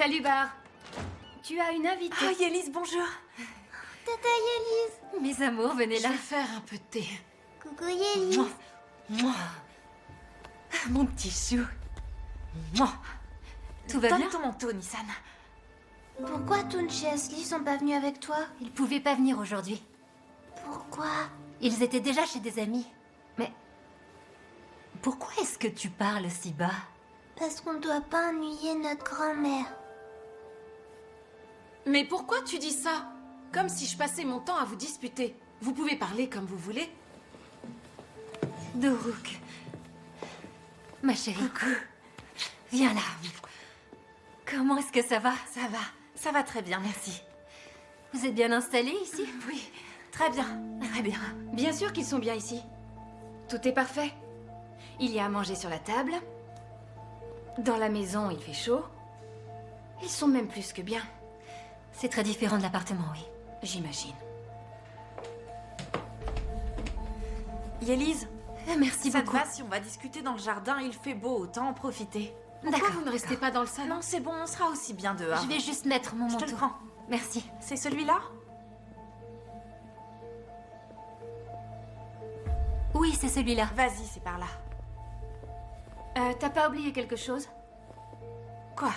Salut Bar. Tu as une invitée. Ah, Yélise, bonjour. Tata Yélise. Mes amours, venez Je là. vais faire un peu de thé. Coucou Yélise. Mouah. Mouah. Mon petit chou. Mouah. Tout va Donne bien? ton manteau, Nissan. Pourquoi Tunchi et Asli sont pas venus avec toi? Ils pouvaient pas venir aujourd'hui. Pourquoi? Ils étaient déjà chez des amis. Mais pourquoi est-ce que tu parles si bas? Parce qu'on doit pas ennuyer notre grand-mère. Mais pourquoi tu dis ça? Comme si je passais mon temps à vous disputer. Vous pouvez parler comme vous voulez. Doruk. Ma chérie. Coucou. Viens là. Comment est-ce que ça va? Ça va très bien, merci. Vous êtes bien installés ici? Oui, très bien, très bien. Bien sûr qu'ils sont bien ici. Tout est parfait. Il y a à manger sur la table. Dans la maison, il fait chaud. Ils sont même plus que bien. C'est très différent de l'appartement, oui. J'imagine. Yélise, Merci ça te beaucoup. va si on va discuter dans le jardin? Il fait beau, autant en profiter. Pourquoi D'accord. vous ne restez pas dans le salon? Non, c'est bon, on sera aussi bien dehors. Je vais juste mettre mon Je manteau. te le prends. Merci. C'est celui-là? Oui, c'est celui-là. Vas-y, c'est par là. T'as pas oublié quelque chose? Quoi?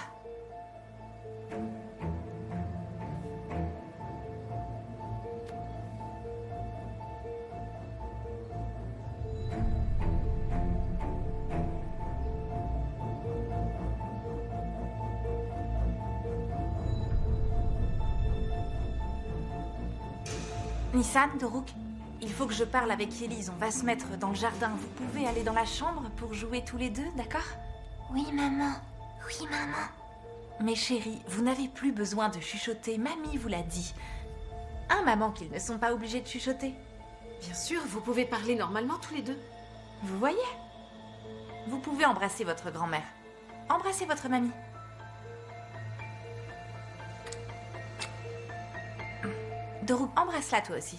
Nissan, Doruk, il faut que je parle avec Yélise. On va se mettre dans le jardin. Vous pouvez aller dans la chambre pour jouer tous les deux, d'accord? Oui, maman. Oui, maman. Mes chéris, vous n'avez plus besoin de chuchoter. Mamie vous l'a dit. Hein, maman, qu'ils ne sont pas obligés de chuchoter. Bien sûr, vous pouvez parler normalement tous les deux. Vous voyez? Vous pouvez embrasser votre grand-mère. Embrassez votre mamie. Doruk, embrasse-la toi aussi.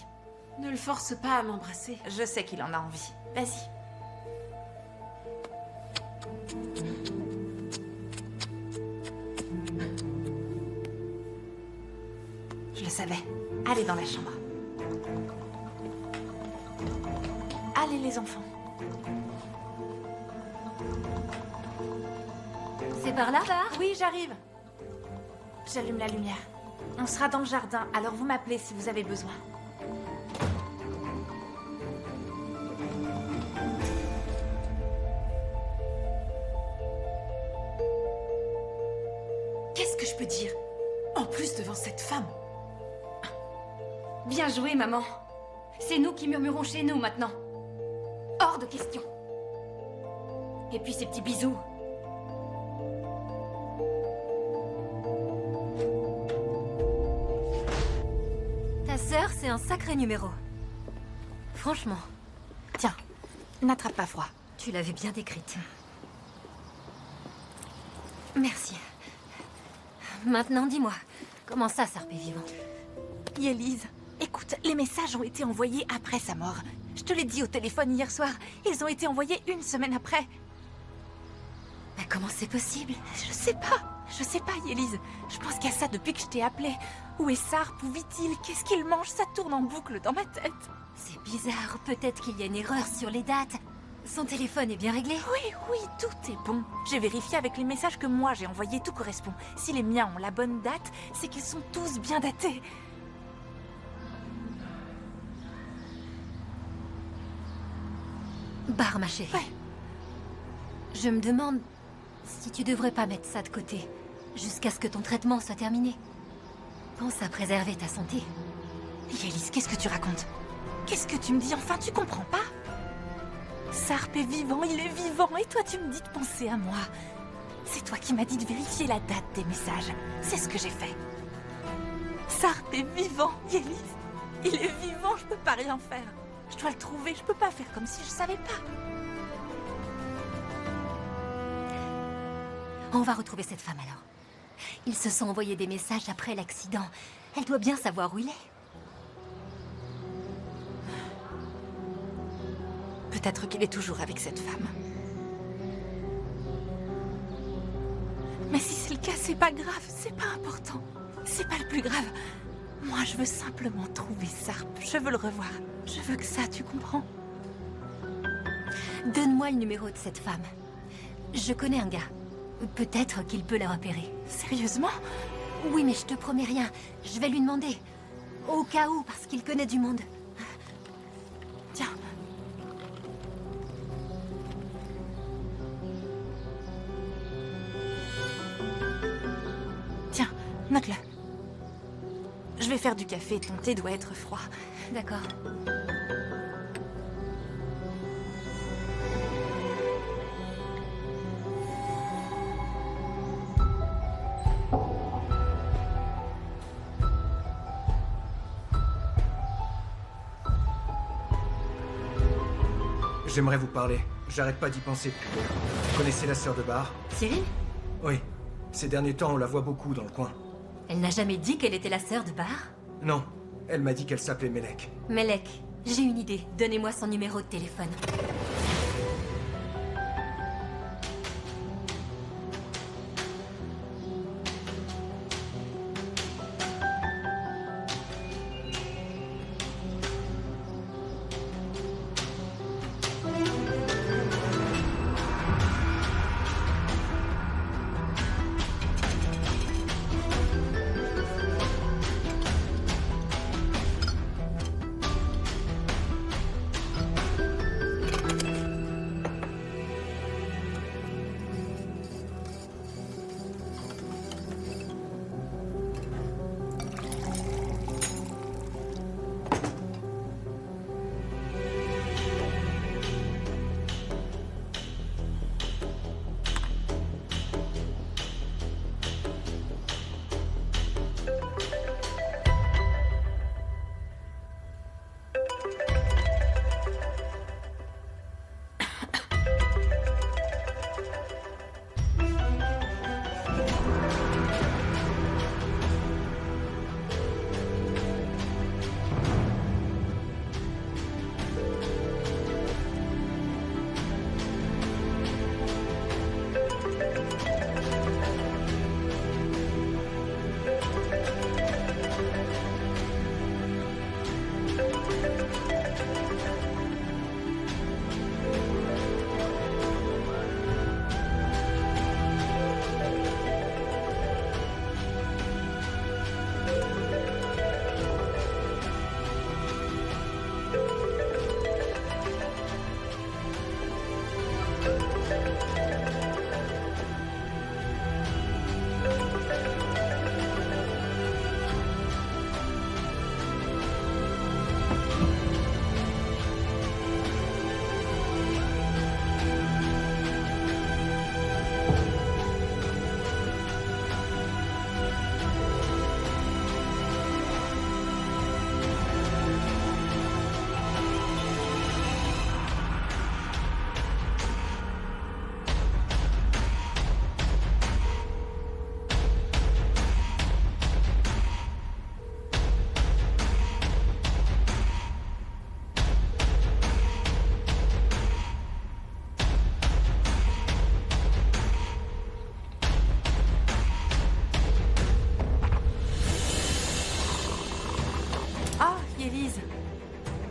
Ne le force pas à m'embrasser. Je sais qu'il en a envie. Vas-y. Je le savais. Allez dans la chambre. Allez les enfants. C'est par là, Bar? Oui, j'arrive. J'allume la lumière. On sera dans le jardin, alors vous m'appelez si vous avez besoin. Qu'est-ce que je peux dire? En plus devant cette femme. Bien joué, maman. C'est nous qui murmurons chez nous maintenant. Hors de question. Et puis ces petits bisous. Ta sœur, c'est un sacré numéro. Franchement, Tiens, n'attrape pas froid. tu l'avais bien décrite. Merci. Maintenant, dis-moi, comment ça, Sarp est vivant? Yélise, écoute, les messages ont été envoyés après sa mort. Je te l'ai dit au téléphone hier soir. Ils ont été envoyés une semaine après. Mais comment c'est possible? Je sais pas, Yélise. Je pense qu'à ça depuis que je t'ai appelé. Où est Sarp? Où vit-il? Qu'est-ce qu'il mange? Ça tourne en boucle dans ma tête. C'est bizarre, peut-être qu'il y a une erreur sur les dates. Son téléphone est bien réglé? Oui, tout est bon. J'ai vérifié avec les messages que moi j'ai envoyés, tout correspond. Si les miens ont la bonne date, c'est qu'ils sont tous bien datés. Bar, ma chérie. Ouais. Je me demande si tu devrais pas mettre ça de côté, jusqu'à ce que ton traitement soit terminé. Pense à préserver ta santé. Yélise, qu'est-ce que tu racontes? Qu'est-ce que tu me dis? Enfin, tu comprends pas? Sarp est vivant, il est vivant, et toi tu me dis de penser à moi. C'est toi qui m'as dit de vérifier la date des messages. C'est ce que j'ai fait. Sarp est vivant, Yélise. Il est vivant, je peux pas rien faire. Je dois le trouver, je peux pas faire comme si je savais pas. On va retrouver cette femme alors. Ils se sont envoyés des messages après l'accident. Elle doit bien savoir où il est. Peut-être qu'il est toujours avec cette femme. Mais si c'est le Mika, c'est pas grave, c'est pas important. C'est pas le plus grave. Moi, je veux simplement trouver Sarp. Je veux le revoir. Je veux que ça, tu comprends? Donne-moi le numéro de cette femme. Je connais un gars. Peut-être qu'il peut la repérer. Sérieusement? Oui, mais je te promets rien. Je vais lui demander. Au cas où, parce qu'il connaît du monde. Tiens. Tiens, note-le. Je vais faire du café, ton thé doit être froid. D'accord. J'aimerais vous parler. J'arrête pas d'y penser plutôt. Vous connaissez la sœur de Bar? Cyril? Oui. Ces derniers temps, on la voit beaucoup dans le coin. Elle n'a jamais dit qu'elle était la sœur de Bar? Non. Elle m'a dit qu'elle s'appelait Melek. Melek, j'ai une idée. Donnez-moi son numéro de téléphone.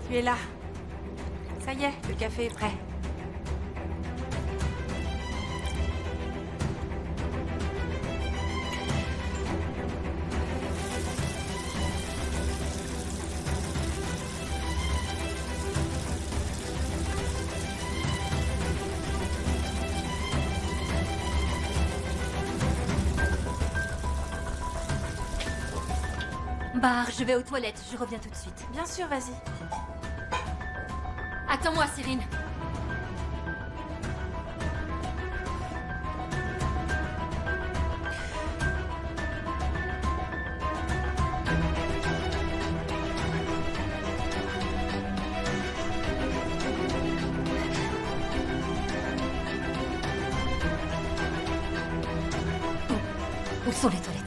Tu es là. Ça y est, le café est prêt. Bar, je vais aux toilettes, je reviens tout de suite. Bien sûr, vas-y. Attends-moi, Cyrine. Où sont les toilettes?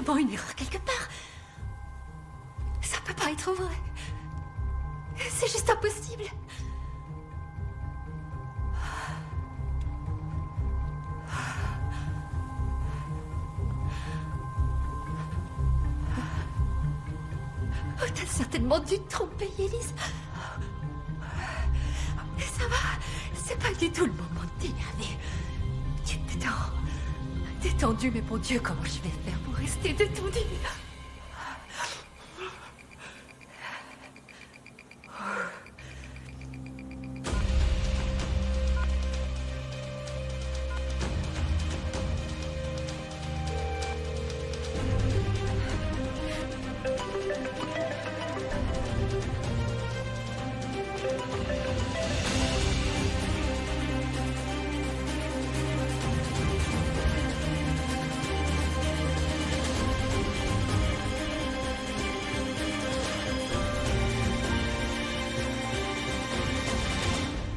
sûrement une erreur quelque part. Ça peut pas être vrai. C'est juste impossible. Oh, t'as certainement dû te tromper, Élise. Ça va, c'est pas du tout le moment de t'énerver. Tu te détends. Détendu, mais mon Dieu, comment je vais faire pour rester détendu?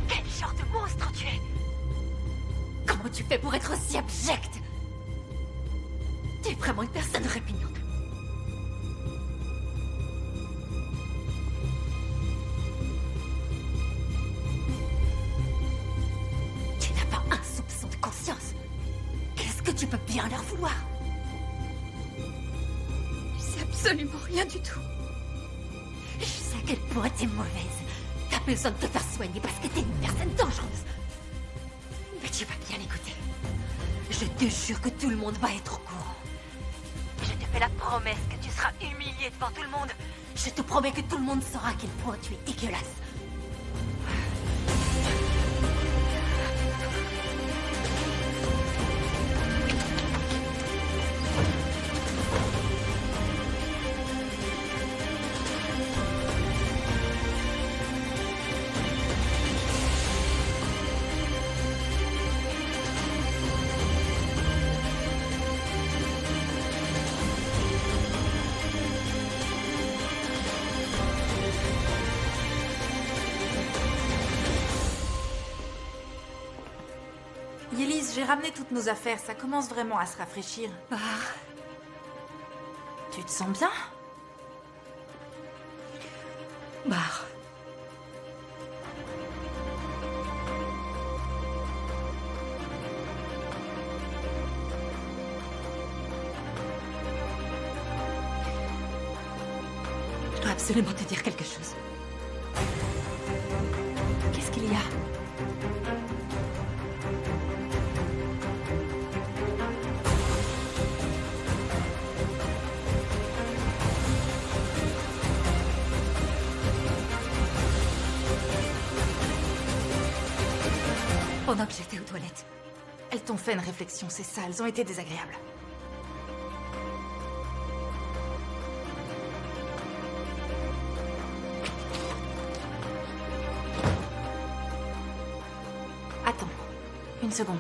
Quel genre de monstre tu es? Comment tu fais pour être aussi abject? Tu es vraiment une personne répugnante. Tu n'as pas un soupçon de conscience. Qu'est-ce que tu peux bien leur vouloir? Je sais absolument rien du tout. Je sais à quel point t'es mauvaise. T'as besoin de te faire soigner parce que t'es une personne dangereuse. Mais tu vas bien l'écouter. Je te jure que tout le monde va être au courant. Je te fais la promesse que tu seras humiliée devant tout le monde. Je te promets que tout le monde saura à quel point tu es dégueulasse. Élise, j'ai ramené toutes nos affaires. Ça commence vraiment à se rafraîchir. Tu te sens bien? Bar. Je dois absolument te dire quelque chose. Qu'est-ce qu'il y a? Pendant que j'étais aux toilettes. Elles t'ont fait une réflexion, c'est ça. Elles ont été désagréables. Attends. Une seconde.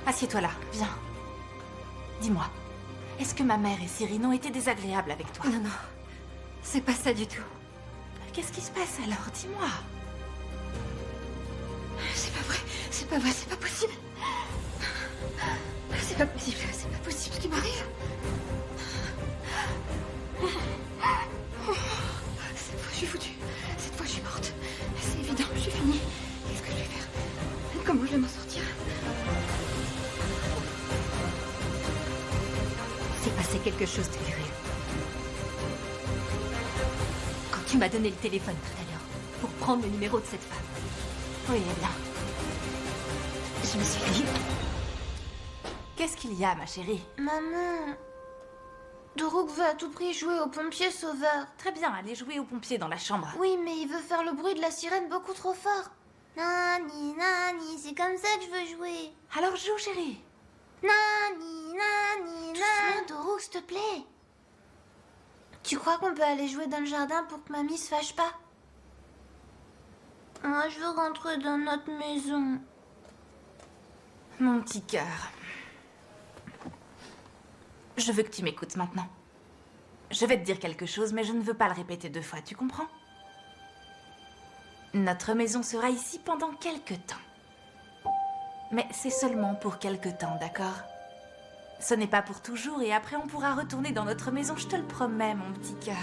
Assieds-toi là, viens. Dis-moi, est-ce que ma mère et Cyrine ont été désagréables avec toi? Non, non. C'est pas ça du tout. Qu'est-ce qui se passe alors? Dis-moi. C'est pas vrai, c'est pas vrai, c'est pas possible. C'est pas possible ce qui m'arrive. Cette fois, je suis foutue. Cette fois, je suis morte. C'est évident, je suis finie. Qu'est-ce que je vais faire? Comment je vais m'en sortir? C'est passé quelque chose de curieux. Quand tu m'as donné le téléphone tout à l'heure pour prendre le numéro de cette femme. Oui, eh bien. Je me suis dit... Qu'est-ce qu'il y a, ma chérie? Maman, Doruk veut à tout prix jouer au pompier sauveur. Très bien, allez jouer aux pompiers dans la chambre. Oui, mais il veut faire le bruit de la sirène beaucoup trop fort. Nani, nani, c'est comme ça que je veux jouer. Alors joue, chérie. Nani, nani, nani. Doucement, Doruk, s'il te plaît. Tu crois qu'on peut aller jouer dans le jardin pour que mamie se fâche pas? Moi, je veux rentrer dans notre maison. Mon petit cœur. Je veux que tu m'écoutes maintenant. Je vais te dire quelque chose, mais je ne veux pas le répéter 2 fois, tu comprends? Notre maison sera ici pendant quelque temps. Mais c'est seulement pour quelque temps, d'accord? Ce n'est pas pour toujours et après on pourra retourner dans notre maison, je te le promets, mon petit cœur.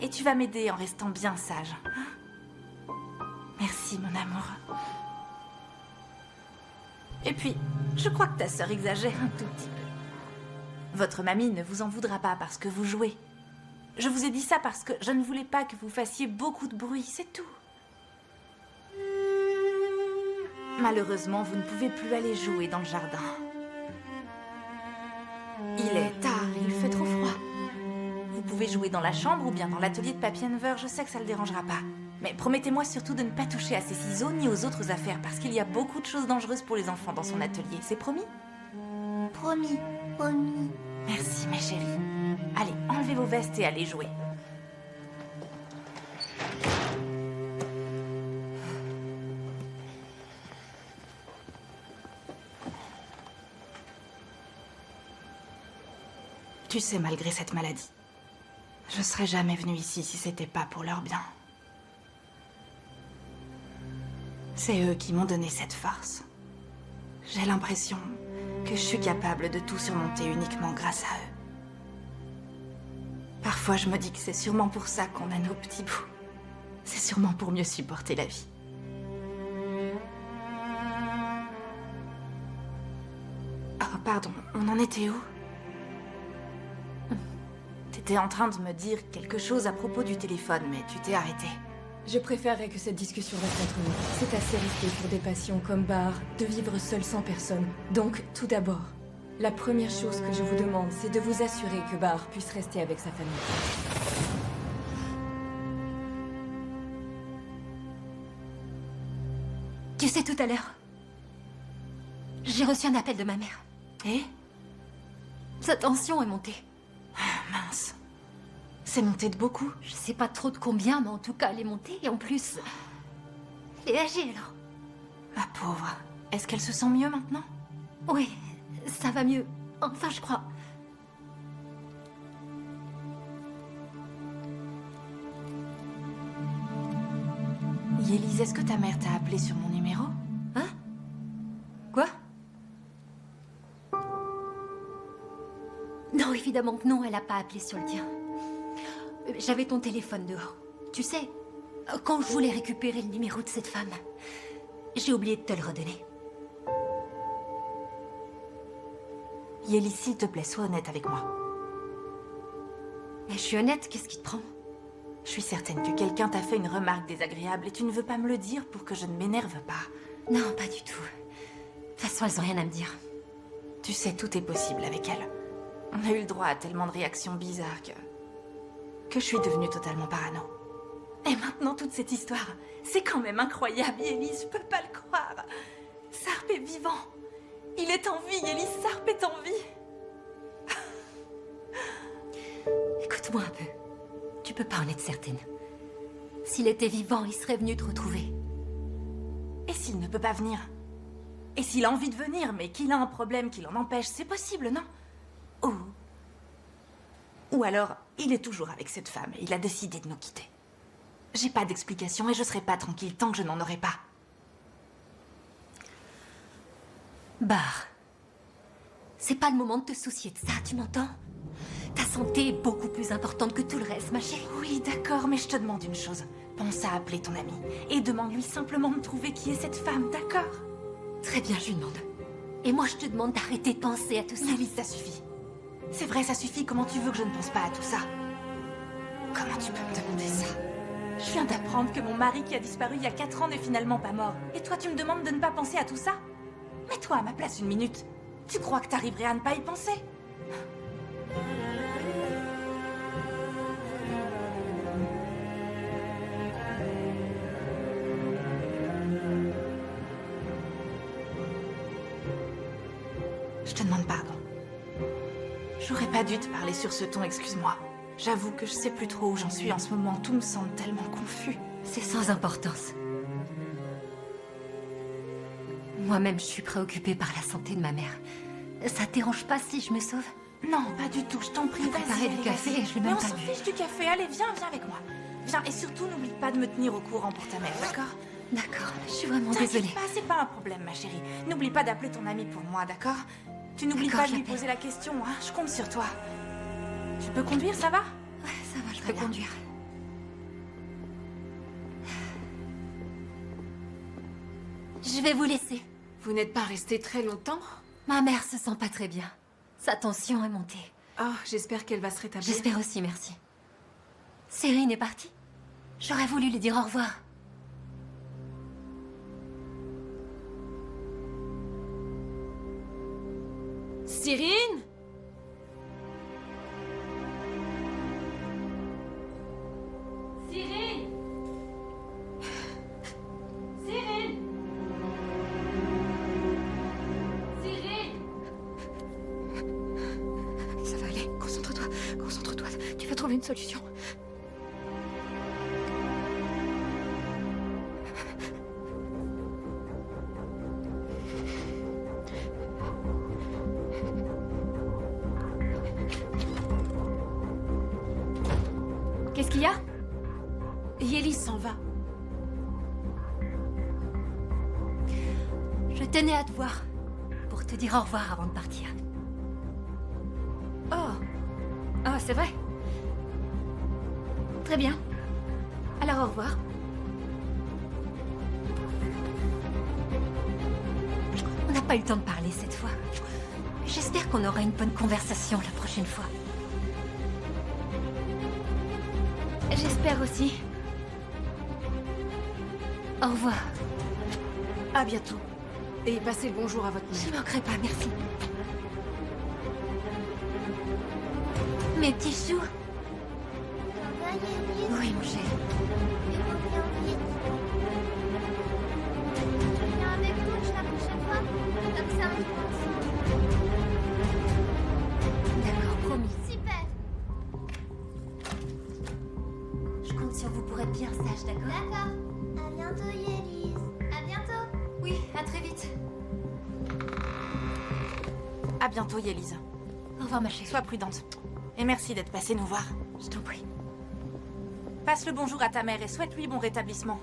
Et tu vas m'aider en restant bien sage. Hein? Merci, mon amour. Et puis, je crois que ta sœur exagère un tout petit peu. Votre mamie ne vous en voudra pas parce que vous jouez. Je vous ai dit ça parce que je ne voulais pas que vous fassiez beaucoup de bruit, c'est tout. Malheureusement, vous ne pouvez plus aller jouer dans le jardin. Il est tard et il fait trop froid. Vous pouvez jouer dans la chambre ou bien dans l'atelier de Papy Enver, je sais que ça ne le dérangera pas. Mais promettez-moi surtout de ne pas toucher à ces ciseaux ni aux autres affaires parce qu'il y a beaucoup de choses dangereuses pour les enfants dans son atelier, c'est promis? Promis, promis. Merci, mes chéris. Allez, enlevez vos vestes et allez jouer. Tu sais, malgré cette maladie, je serais jamais venue ici si c'était pas pour leur bien. C'est eux qui m'ont donné cette force. J'ai l'impression que je suis capable de tout surmonter uniquement grâce à eux. Parfois, je me dis que c'est sûrement pour ça qu'on a nos petits bouts. C'est sûrement pour mieux supporter la vie. Oh, pardon, on en était où? T'étais en train de me dire quelque chose à propos du téléphone, mais tu t'es arrêté. Je préférerais que cette discussion reste entre nous. C'est assez risqué pour des passions comme Bahar de vivre seul sans personne. Donc, tout d'abord, la première chose que je vous demande, c'est de vous assurer que Bahar puisse rester avec sa famille. Tu sais, tout à l'heure, j'ai reçu un appel de ma mère. Et? Sa tension est montée. Ah, mince. C'est monté de beaucoup. Je sais pas trop de combien, mais en tout cas, elle est montée. Et en plus, elle est âgée, alors. Ma pauvre. Est-ce qu'elle se sent mieux maintenant? Oui, ça va mieux. Enfin, je crois. Yélise, est-ce que ta mère t'a appelé sur mon numéro? Hein? Quoi? Non, évidemment que non, elle a pas appelé sur le tien. J'avais ton téléphone dehors. Tu sais, quand je voulais récupérer le numéro de cette femme, j'ai oublié de te le redonner. Yélise, s'il te plaît, sois honnête avec moi. Mais je suis honnête, qu'est-ce qui te prend? Je suis certaine que quelqu'un t'a fait une remarque désagréable et tu ne veux pas me le dire pour que je ne m'énerve pas. Non, pas du tout. De toute façon, elles ont rien à me dire. Tu sais, tout est possible avec elle. On a eu le droit à tellement de réactions bizarres que je suis devenue totalement parano. Et maintenant, toute cette histoire, c'est quand même incroyable, Yélise, je peux pas le croire. Sarp est vivant. Il est en vie, Yélise, Sarp est en vie. Écoute-moi un peu. Tu peux pas en être certaine. S'il était vivant, il serait venu te retrouver. Et s'il ne peut pas venir? Et s'il a envie de venir, mais qu'il a un problème qui l'en empêche, c'est possible, non? Ou alors, il est toujours avec cette femme et il a décidé de nous quitter. J'ai pas d'explication et je serai pas tranquille tant que je n'en aurai pas. Bahar, c'est pas le moment de te soucier de ça, tu m'entends? Ta santé est beaucoup plus importante que tout le reste, ma chérie. Oui, d'accord, mais je te demande une chose. Pense à appeler ton ami et demande-lui simplement de trouver qui est cette femme, d'accord? Très bien, je lui demande. Et moi, je te demande d'arrêter de penser à tout ça. Yélise, ça suffit. C'est vrai, ça suffit. Comment tu veux que je ne pense pas à tout ça? Comment tu peux me demander ça? Je viens d'apprendre que mon mari qui a disparu il y a 4 ans n'est finalement pas mort. Et toi, tu me demandes de ne pas penser à tout ça? Mets-toi à ma place une minute. Tu crois que t'arriverais à ne pas y penser? Je te demande pardon. J'aurais pas dû te parler sur ce ton, excuse-moi. J'avoue que je sais plus trop où j'en suis en ce moment. Tout me semble tellement confus. C'est sans importance. Moi-même, je suis préoccupée par la santé de ma mère. Ça te dérange pas si je me sauve? Non, pas du tout, je t'en prie. T'as préparé du café et je l'ai Mais même on pas s'en bu. fiche du café. Allez, viens avec moi. Viens, et surtout, n'oublie pas de me tenir au courant pour ta mère, d'accord? D'accord, je suis vraiment T'inquiète désolée. pas, c'est pas un problème, ma chérie. N'oublie pas d'appeler ton ami pour moi, d'accord? Tu n'oublies D'accord, pas de je lui l'appelle. poser la question, hein. Je compte sur toi. Tu peux conduire, ça va? Ouais, ça va, Je très peux bien. conduire. Je vais vous laisser. Vous n'êtes pas resté très longtemps? Ma mère se sent pas très bien. Sa tension est montée. Ah, j'espère qu'elle va se rétablir. J'espère aussi, merci. Cyrine est partie. J'aurais voulu lui dire au revoir. Cyrine? Cyrine! Cyrine! Cyrine! Ça va aller, concentre-toi, concentre-toi. Tu vas trouver une solution. Qu'est-ce qu'il y a? Yélis s'en va. Je tenais à te voir pour te dire au revoir avant de partir. Oh. Oh, c'est vrai. Très bien. Alors au revoir. On n'a pas eu le temps de parler cette fois. J'espère qu'on aura une bonne conversation la prochaine fois. J'espère aussi. Au revoir. À bientôt. Et passez le bonjour à votre Je mère. manquerai pas, merci. Mes petits choux. Ça va, Yélis? Oui, mon chéri. Il revient vite. Tu viens avec nous la prochaine fois? Comme ça, on joue ensemble. D'accord, promis. Super. Je compte sur vous pour être bien sage, d'accord? D'accord. À bientôt, Yélis. À bientôt. Oui, à très vite. À bientôt, Yélise. Au revoir, ma chérie. Sois prudente. Et merci d'être passée nous voir. Je t'en prie. Passe le bonjour à ta mère et souhaite-lui bon rétablissement.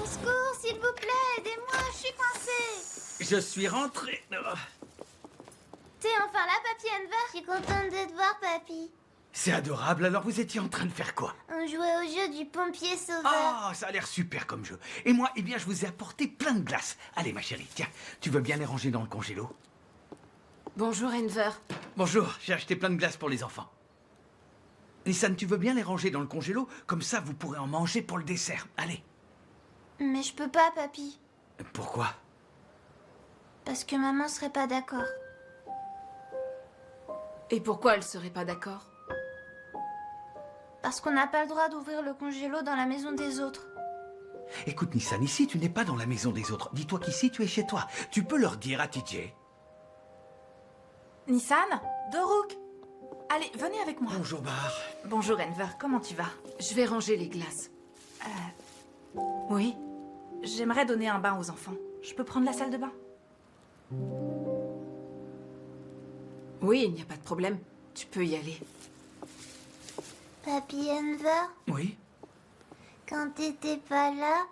Au secours, s'il vous plaît, aidez-moi, je suis coincée. Je suis rentré. Oh, T'es enfin là, Papy Enver? Je suis contente de te voir, Papy. c'est adorable. Alors vous étiez en train de faire quoi? On jouait au jeu du pompier sauveur. Ah, ça a l'air super comme jeu. Et moi, eh bien, je vous ai apporté plein de glaces. Allez, ma chérie, tiens, tu veux bien les ranger dans le congélo? Bonjour, Enver. Bonjour, j'ai acheté plein de glaces pour les enfants. Nissan, tu veux bien les ranger dans le congélo? Comme ça, vous pourrez en manger pour le dessert. Allez. Mais je peux pas, Papy. Pourquoi? Parce que maman serait pas d'accord. Et pourquoi elle serait pas d'accord? Parce qu'on n'a pas le droit d'ouvrir le congélo dans la maison des autres. Écoute, Nissan, ici, tu n'es pas dans la maison des autres. Dis-toi qu'ici, tu es chez toi. Tu peux leur dire à TJ. Nissan? Doruk? Allez, venez avec moi. Bonjour, Bar. Bonjour, Enver. Comment tu vas? Je vais ranger les glaces. Oui. J'aimerais donner un bain aux enfants. Je peux prendre la salle de bain? Oui, il n'y a pas de problème. Tu peux y aller. Papy Enver, Oui? quand t'étais pas là,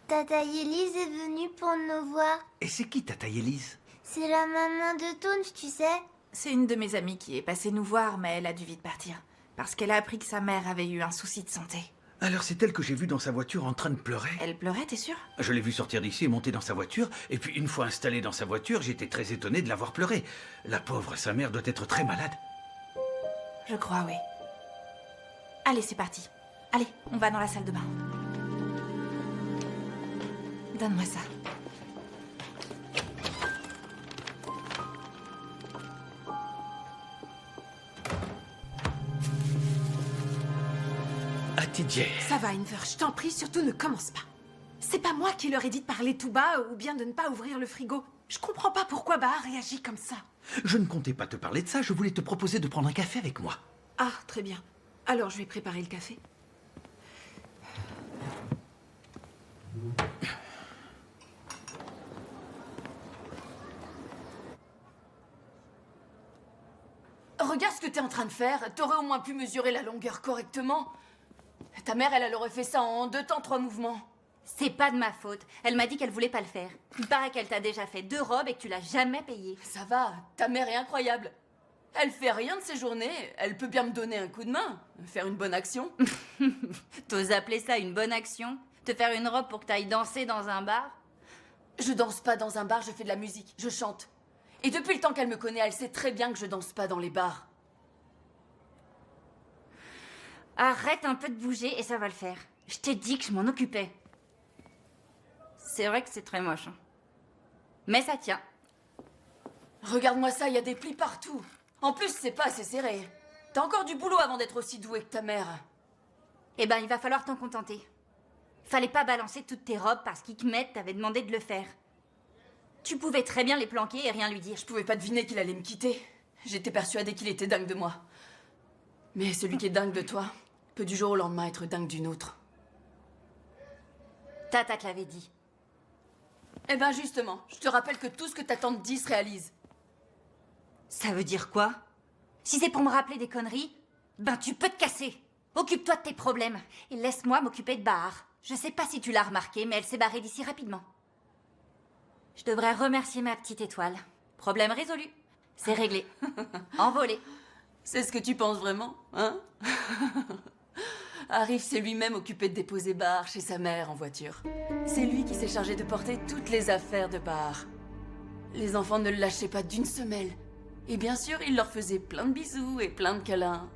Tata Yélise est venue pour nous voir. Et c'est qui, Tata Yélise? C'est la maman de Toons, tu sais. C'est une de mes amies qui est passée nous voir, mais elle a dû vite partir. Parce qu'elle a appris que sa mère avait eu un souci de santé. Alors, c'est elle que j'ai vue dans sa voiture en train de pleurer? Elle pleurait, t'es sûr? Je l'ai vue sortir d'ici et monter dans sa voiture. Et puis, une fois installée dans sa voiture, j'étais très étonné de la voir pleurer. La pauvre, sa mère doit être très malade. Je crois, oui. Allez, c'est parti. Allez, on va dans la salle de bain. Donne-moi ça. TJ. Ça va, Inver, je t'en prie, surtout ne commence pas. C'est pas moi qui leur ai dit de parler tout bas ou bien de ne pas ouvrir le frigo. Je comprends pas pourquoi Bahar réagit comme ça. Je ne comptais pas te parler de ça, je voulais te proposer de prendre un café avec moi. Ah, très bien. Alors je vais préparer le café. Regarde ce que t'es en train de faire. T'aurais au moins pu mesurer la longueur correctement. Ta mère, elle aurait fait ça en 2 temps, 3 mouvements. C'est pas de ma faute. Elle m'a dit qu'elle voulait pas le faire. Il paraît qu'elle t'a déjà fait 2 robes et que tu l'as jamais payée. Ça va, ta mère est incroyable. Elle fait rien de ses journées. Elle peut bien me donner un coup de main. Faire une bonne action. T'oses appeler ça une bonne action? Te faire une robe pour que t'ailles danser dans un bar? Je danse pas dans un bar, je fais de la musique. Je chante. Et depuis le temps qu'elle me connaît, elle sait très bien que je danse pas dans les bars. Arrête un peu de bouger et ça va le faire. Je t'ai dit que je m'en occupais. C'est vrai que c'est très moche. Hein. Mais ça tient. Regarde-moi ça, il y a des plis partout. En plus, c'est pas assez serré. T'as encore du boulot avant d'être aussi douée que ta mère. Eh ben, il va falloir t'en contenter. Fallait pas balancer toutes tes robes parce qu'Hikmet t'avait demandé de le faire. Tu pouvais très bien les planquer et rien lui dire. Je pouvais pas deviner qu'il allait me quitter. J'étais persuadée qu'il était dingue de moi. Mais celui qui est dingue de toi peut du jour au lendemain être dingue d'une autre. Tata te l'avait dit. Eh ben justement, je te rappelle que tout ce que ta tante dit se réalise. Ça veut dire quoi? Si c'est pour me rappeler des conneries, ben tu peux te casser. Occupe-toi de tes problèmes et laisse-moi m'occuper de Bahar. Je sais pas si tu l'as remarqué, mais elle s'est barrée d'ici rapidement. Je devrais remercier ma petite étoile. Problème résolu. C'est réglé. Envolé. C'est ce que tu penses vraiment, hein? Arif s'est lui-même occupé de déposer Bahar chez sa mère en voiture. C'est lui qui s'est chargé de porter toutes les affaires de Bahar. Les enfants ne le lâchaient pas d'une semelle. Et bien sûr, il leur faisait plein de bisous et plein de câlins.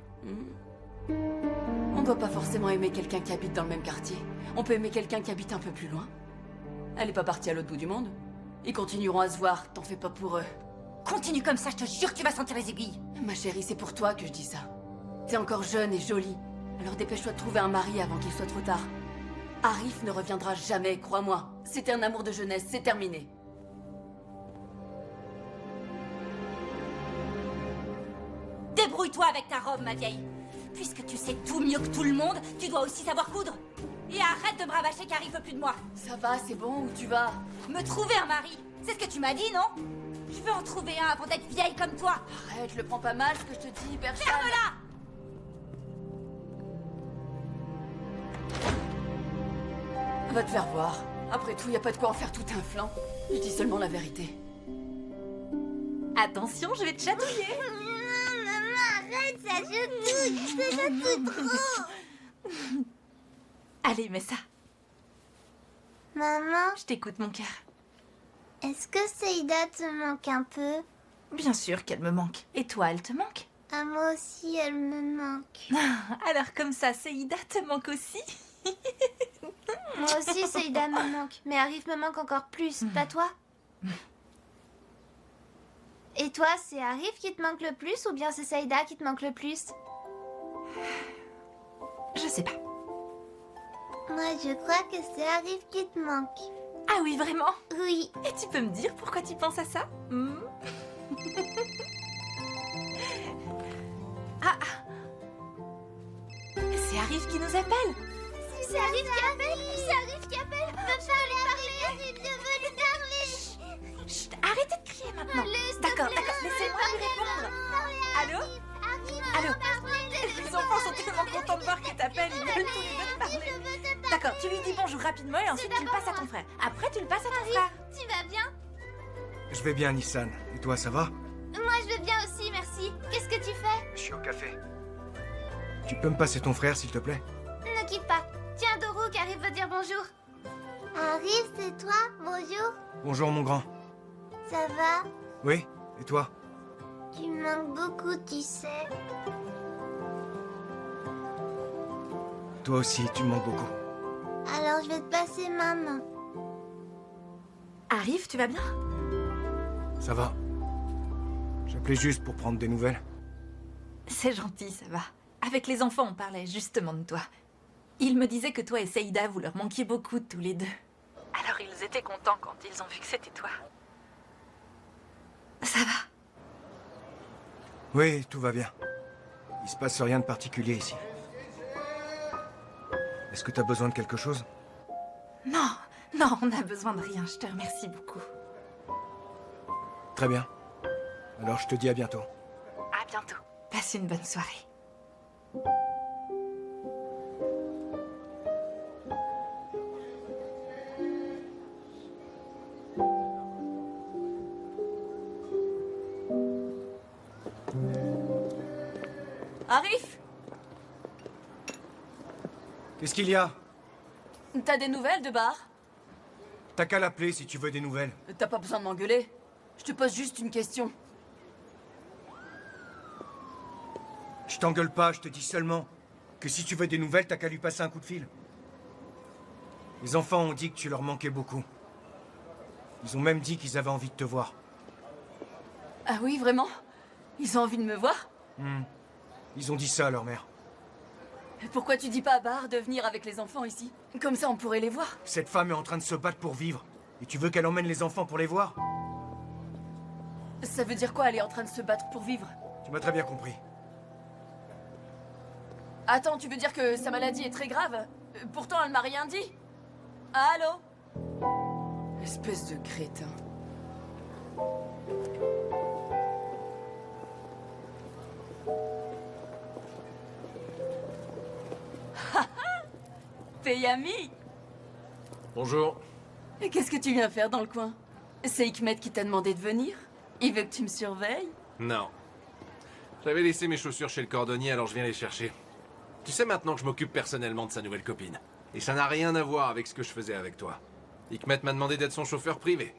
On ne doit pas forcément aimer quelqu'un qui habite dans le même quartier. On peut aimer quelqu'un qui habite un peu plus loin. Elle n'est pas partie à l'autre bout du monde. Ils continueront à se voir, t'en fais pas pour eux. Continue comme ça, je te jure que tu vas sentir les aiguilles. Ma chérie, c'est pour toi que je dis ça. T'es encore jeune et jolie. Alors dépêche-toi de trouver un mari avant qu'il soit trop tard. Arif ne reviendra jamais, crois-moi. C'était un amour de jeunesse, c'est terminé. Débrouille-toi avec ta robe, ma vieille. Puisque tu sais tout mieux que tout le monde, tu dois aussi savoir coudre. Et arrête de me rabâcher qu'Arif veut plus de moi. Ça va, c'est bon, où tu vas? Me trouver un mari. C'est ce que tu m'as dit, non? Je veux en trouver un avant d'être vieille comme toi. Arrête, le prends pas mal ce que je te dis, Berchal. Ferme-la! Va te faire voir. Après tout, y a pas de quoi en faire tout un flanc. Je dis seulement la vérité. Attention, je vais te chatouiller. Maman, arrête, ça joue trop. Allez, mets ça. Maman, Je t'écoute, mon cœur. est-ce que Saïda te manque un peu? Bien sûr qu'elle me manque. Et toi, elle te manque? Ah, moi aussi, elle me manque. Alors comme ça, Saïda te manque aussi? Moi aussi, Saïda me manque. Mais Arif me manque encore plus, pas toi? Et toi, c'est Arif qui te manque le plus ou bien c'est Saïda qui te manque le plus? Je sais pas. Moi, je crois que c'est Arif qui te manque. Ah oui, vraiment? Oui. Et tu peux me dire pourquoi tu penses à ça? Ah! C'est Arif qui nous appelle! C'est Arif qui appelle. C'est Arif qui appelle. Papa, Arif, je veux lui parler. Chut, arrêtez de crier maintenant! D'accord, laissez-moi lui répondre! Allô? Allô? Les enfants sont tellement contents de voir que t'appelles, ils veulent tous les deux te parler. D'accord, tu lui dis bonjour rapidement et ensuite tu le passes à ton frère. Après, tu le passes à ton frère. Tu vas bien? Je vais bien, Nissan. Et toi, ça va? Moi, je vais bien aussi, merci. Qu'est-ce que tu fais? Je suis au café. Tu peux me passer ton frère, s'il te plaît? Ne quitte pas. Tiens, Dorouk arrive veut dire bonjour. Arif, c'est toi? Bonjour. Bonjour, mon grand. Ça va? Oui? Et toi? Tu me manques beaucoup, tu sais. Toi aussi, tu me manques beaucoup. Alors, je vais te passer ma main. Arif, tu vas bien? Ça va. J'appelais juste pour prendre des nouvelles. C'est gentil, ça va. Avec les enfants, on parlait justement de toi. Il me disait que toi et Saïda, vous leur manquiez beaucoup tous les deux. Alors ils étaient contents quand ils ont vu que c'était toi. Ça va? Oui, tout va bien. Il se passe rien de particulier ici. Est-ce que t'as besoin de quelque chose? Non, non, on n'a besoin de rien, je te remercie beaucoup. Très bien. Alors je te dis à bientôt. À bientôt. Passe une bonne soirée. Arif, Qu'est-ce qu'il y a? T'as des nouvelles de Bar? T'as qu'à l'appeler si tu veux des nouvelles. T'as pas besoin de m'engueuler. Je te pose juste une question. Je t'engueule pas, je te dis seulement que si tu veux des nouvelles, t'as qu'à lui passer un coup de fil. Les enfants ont dit que tu leur manquais beaucoup. Ils ont même dit qu'ils avaient envie de te voir. Ah oui, vraiment? Ils ont envie de me voir? Ils ont dit ça à leur mère. Pourquoi tu dis pas à Bar de venir avec les enfants ici? Comme ça, on pourrait les voir. Cette femme est en train de se battre pour vivre. Et tu veux qu'elle emmène les enfants pour les voir? Ça veut dire quoi, elle est en train de se battre pour vivre? Tu m'as très bien compris. Attends, tu veux dire que sa maladie est très grave? Pourtant, elle m'a rien dit. Allô? Espèce de crétin. T'es Yami? Bonjour. Et qu'est-ce que tu viens faire dans le coin? C'est Hikmet qui t'a demandé de venir? Il veut que tu me surveilles? Non. J'avais laissé mes chaussures chez le cordonnier, alors je viens les chercher. Tu sais maintenant que je m'occupe personnellement de sa nouvelle copine. Et ça n'a rien à voir avec ce que je faisais avec toi. Hikmet m'a demandé d'être son chauffeur privé.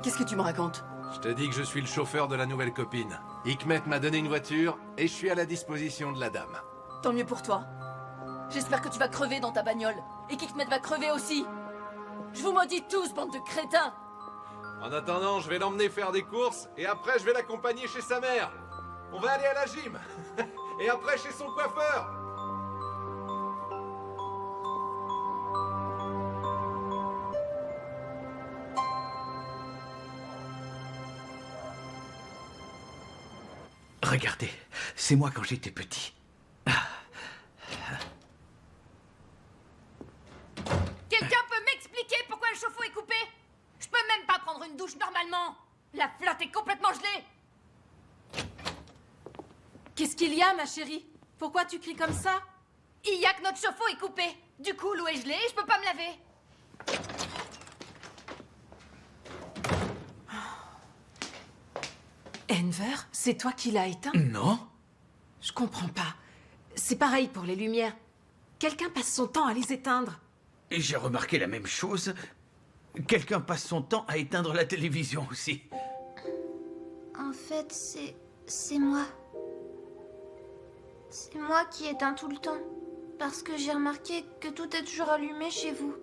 Qu'est-ce que tu me racontes? Je te dis que je suis le chauffeur de la nouvelle copine. Hikmet m'a donné une voiture et je suis à la disposition de la dame. Tant mieux pour toi. J'espère que tu vas crever dans ta bagnole. Et qu'Hikmet va crever aussi. Je vous maudis tous, bande de crétins. En attendant, je vais l'emmener faire des courses et après je vais l'accompagner chez sa mère. On va aller à la gym. Et après chez son coiffeur. Regardez, c'est moi quand j'étais petit. Quelqu'un peut m'expliquer pourquoi le chauffe-eau est coupé? Je peux même pas prendre une douche normalement. La flotte est complètement gelée. Qu'est-ce qu'il y a, ma chérie? Pourquoi tu cries comme ça? Il y a que notre chauffe-eau est coupé. Du coup, l'eau est gelée et je peux pas me laver. Enver, c'est toi qui l'as éteint? Non? Je comprends pas. C'est pareil pour les lumières. Quelqu'un passe son temps à les éteindre. Et j'ai remarqué la même chose. Quelqu'un passe son temps à éteindre la télévision aussi. En fait, c'est moi. C'est moi qui éteins tout le temps. Parce que j'ai remarqué que tout est toujours allumé chez vous.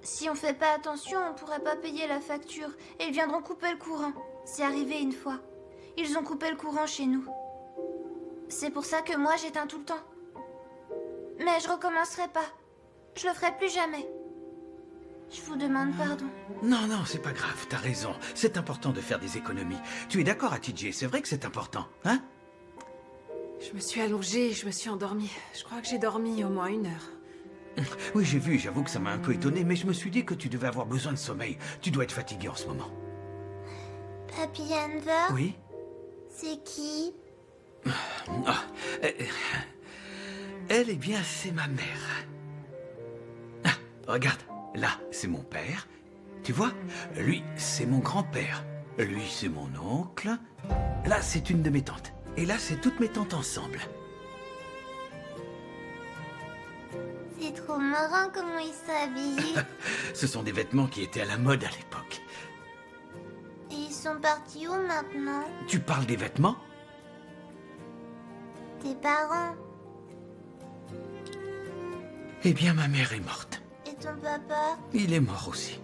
Si on fait pas attention, on pourrait pas payer la facture. Et ils viendront couper le courant. C'est arrivé une fois. Ils ont coupé le courant chez nous. C'est pour ça que moi j'éteins tout le temps. Mais je recommencerai pas. Je le ferai plus jamais. Je vous demande pardon. Non, non, c'est pas grave, t'as raison. C'est important de faire des économies. Tu es d'accord, Atidjé? C'est vrai que c'est important, hein? Je me suis allongée et je me suis endormie. Je crois que j'ai dormi au moins 1 heure. Oui, j'ai vu, j'avoue que ça m'a un peu étonné, mais je me suis dit que tu devais avoir besoin de sommeil. Tu dois être fatigué en ce moment. Papy Enver, Oui? c'est qui? Ah, elle, eh bien, c'est ma mère. Ah, regarde, là, c'est mon père. Tu vois? Lui, c'est mon grand-père. Lui, c'est mon oncle. Là, c'est une de mes tantes. Et là, c'est toutes mes tantes ensemble. C'est trop marrant comment ils s'habillent. Ce sont des vêtements qui étaient à la mode à l'époque. Et ils sont partis où maintenant? Tu parles des vêtements? Tes parents? Eh bien, ma mère est morte. Et ton papa? Il est mort aussi.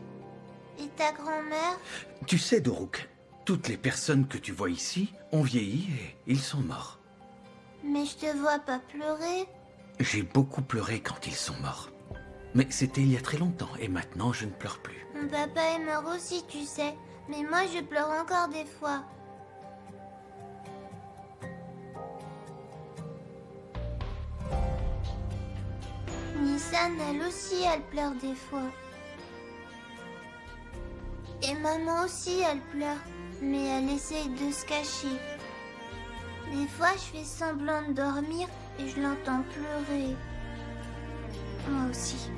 Et ta grand-mère? Tu sais, Dorouk, toutes les personnes que tu vois ici ont vieilli et ils sont morts. Mais je te vois pas pleurer. J'ai beaucoup pleuré quand ils sont morts. Mais c'était il y a très longtemps, et maintenant je ne pleure plus. Mon papa est mort aussi, tu sais. Mais moi, je pleure encore des fois. Nissan, elle aussi, elle pleure des fois. Et maman aussi, elle pleure. Mais elle essaye de se cacher. Des fois, je fais semblant de dormir et je l'entends pleurer. Moi aussi.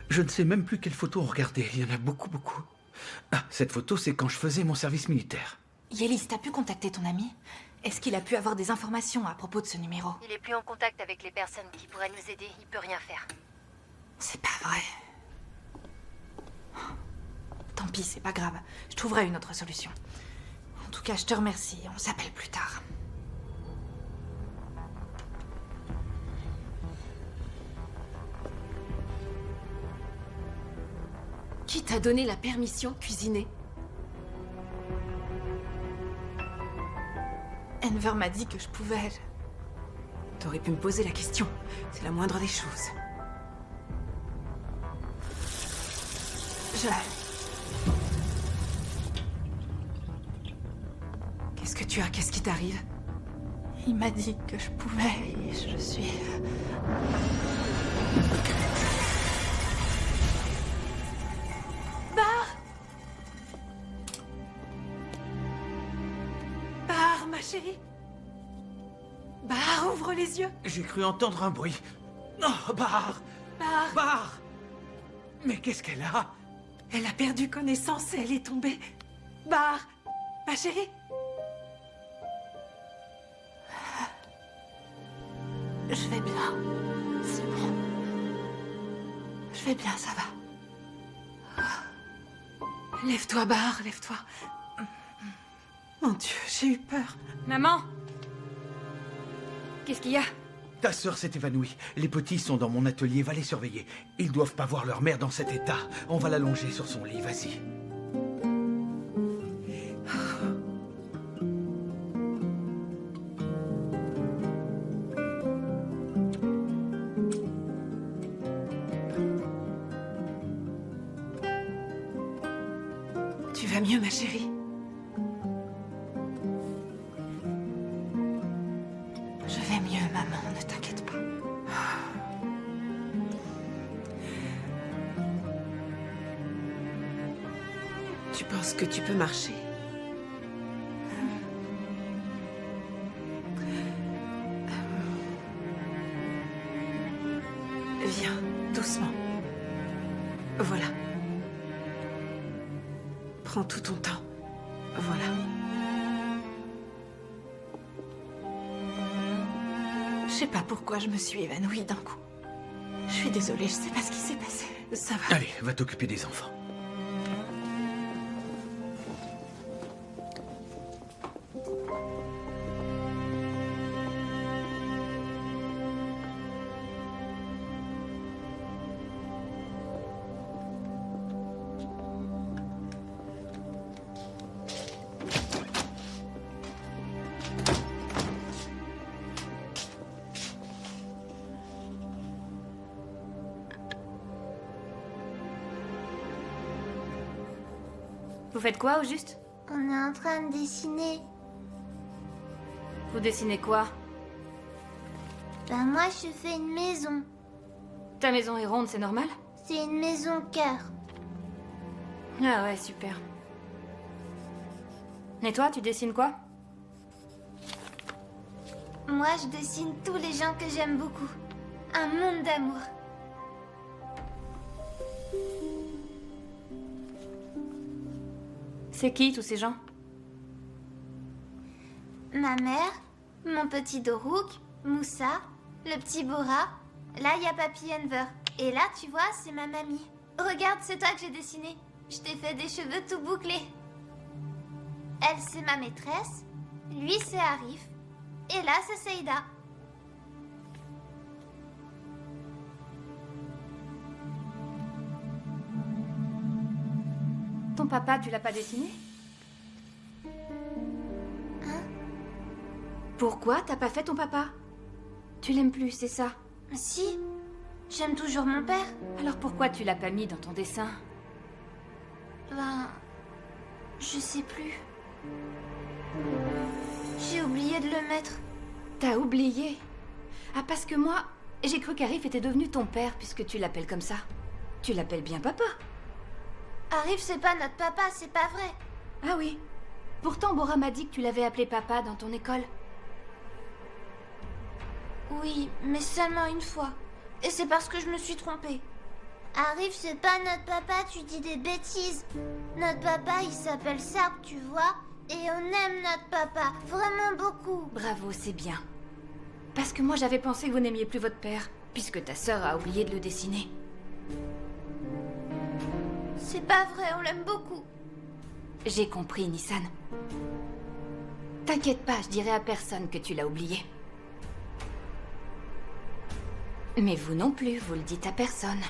Je ne sais même plus quelle photo regarder. Il y en a beaucoup, beaucoup. Ah, cette photo, c'est quand je faisais mon service militaire. Yélis, t'as pu contacter ton ami? Est-ce qu'il a pu avoir des informations à propos de ce numéro? Il est plus en contact avec les personnes qui pourraient nous aider. Il peut rien faire. C'est pas vrai. Tant pis, c'est pas grave. Je trouverai une autre solution. En tout cas, je te remercie. On s'appelle plus tard. Qui t'a donné la permission de cuisiner? Enver m'a dit que je pouvais. T'aurais pu me poser la question. C'est la moindre des choses. Qu'est-ce que tu as? Qu'est-ce qui t'arrive? Il m'a dit que je pouvais et je suis... Bar, ma chérie. Bar, ouvre les yeux. J'ai cru entendre un bruit. Oh, Bar! Bar, Bar! Mais qu'est-ce qu'elle a? elle a perdu connaissance et elle est tombée. Bar, ma chérie. Je vais bien. C'est bon. Je vais bien, ça va. Lève-toi, Bar, lève-toi. Mon Dieu, j'ai eu peur. Maman! Qu'est-ce qu'il y a? Ta sœur s'est évanouie. Les petits sont dans mon atelier, va les surveiller. Ils doivent pas voir leur mère dans cet état. On va l'allonger sur son lit, vas-y. Tu vas mieux, ma chérie? Je vais mieux, maman, ne t'inquiète pas. Tu penses que tu peux marcher? Viens, doucement. Voilà. Prends tout ton temps. Voilà. Je sais pas pourquoi je me suis évanouie d'un coup. Je suis désolée, je sais pas ce qui s'est passé. Ça va. Allez, va t'occuper des enfants. Vous faites quoi au juste? On est en train de dessiner. Vous dessinez quoi? Ben moi, je fais une maison. Ta maison est ronde, c'est normal? C'est une maison cœur. Ah ouais, super. Et toi, tu dessines quoi? Moi, je dessine tous les gens que j'aime beaucoup. Un monde d'amour. C'est qui, tous ces gens? Ma mère, mon petit Dorouk, Moussa, le petit Bora. Là, il y a Papy Enver. Et là, tu vois, c'est ma mamie. Regarde, c'est toi que j'ai dessiné. Je t'ai fait des cheveux tout bouclés. Elle, c'est ma maîtresse. Lui, c'est Arif. Et là, c'est Seïda. Ton papa, tu l'as pas dessiné? Hein? Pourquoi t'as pas fait ton papa? Tu l'aimes plus, c'est ça? Si, j'aime toujours mon père. Alors pourquoi tu l'as pas mis dans ton dessin? Ben... je sais plus. J'ai oublié de le mettre. T'as oublié? Ah, parce que moi, j'ai cru qu'Arif était devenu ton père puisque tu l'appelles comme ça. Tu l'appelles bien papa. Arif, c'est pas notre papa, c'est pas vrai. Ah oui. Pourtant, Bora m'a dit que tu l'avais appelé papa dans ton école. Oui, mais seulement une fois. Et c'est parce que je me suis trompée. Arif, c'est pas notre papa, tu dis des bêtises. Notre papa, il s'appelle Sarp, tu vois. Et on aime notre papa, vraiment beaucoup. Bravo, c'est bien. Parce que moi, j'avais pensé que vous n'aimiez plus votre père, puisque ta sœur a oublié de le dessiner. C'est pas vrai, on l'aime beaucoup. J'ai compris, Nissan. T'inquiète pas, je dirai à personne que tu l'as oublié. Mais vous non plus, vous le dites à personne.